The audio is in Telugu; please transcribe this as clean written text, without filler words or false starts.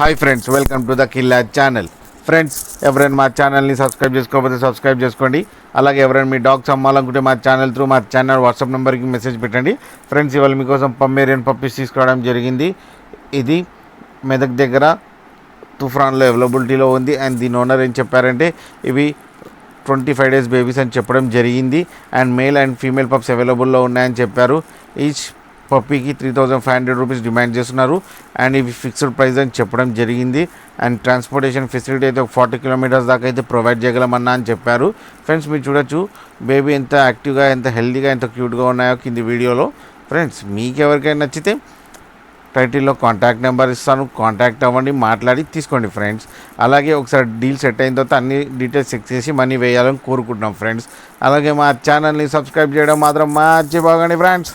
Hi friends, welcome to the Killa channel. Friends, ఎవరైనా మా ఛానల్ని సబ్స్క్రైబ్ చేసుకోకపోతే సబ్స్క్రైబ్ చేసుకోండి. అలాగే ఎవరైనా మీ డాగ్స్ అమ్మాలనుకుంటే మా ఛానల్ వాట్సాప్ నెంబర్కి మెసేజ్ పెట్టండి. ఫ్రెండ్స్, ఇవాళ మీకోసం పమ్మేరియన్ పప్పీస్ తీసుకురావడం జరిగింది. ఇది మెదక్ దగ్గర తుఫ్రాన్లో అవైలబిలిటీలో ఉంది. అండ్ దీని ఓనర్ ఏం చెప్పారంటే ఇవి 25 days బేబీస్ అని చెప్పడం జరిగింది. And male and female pups అవైలబుల్లో ఉన్నాయని చెప్పారు. ఈచ్ పప్పీకి 3,500 రూపీస్ డిమాండ్ చేస్తున్నారు. అండ్ ఇవి ఫిక్స్డ్ ప్రైస్ అని చెప్పడం జరిగింది. అండ్ ట్రాన్స్పోర్టేషన్ ఫెసిలిటీ అయితే 40 kilometers దాకా అయితే ప్రొవైడ్ చేయగలమన్నా అని చెప్పారు. ఫ్రెండ్స్, మీరు చూడొచ్చు బేబీ ఎంత యాక్టివ్గా, ఎంత హెల్తీగా, ఎంత క్యూట్గా ఉన్నాయో కింది వీడియోలో. ఫ్రెండ్స్, మీకు ఎవరికైనా నచ్చితే టైటిల్లో కాంటాక్ట్ నెంబర్ ఇస్తాను, కాంటాక్ట్ అవ్వండి, మాట్లాడి తీసుకోండి ఫ్రెండ్స్. అలాగే ఒకసారి డీల్ సెట్ అయిన తర్వాత అన్ని డీటెయిల్స్ చెక్ చేసి మనీ వేయాలని కోరుకుంటున్నాం ఫ్రెండ్స్. అలాగే మా ఛానల్ని సబ్స్క్రైబ్ చేయడం మాత్రం మర్చిపోకండి ఫ్రెండ్స్.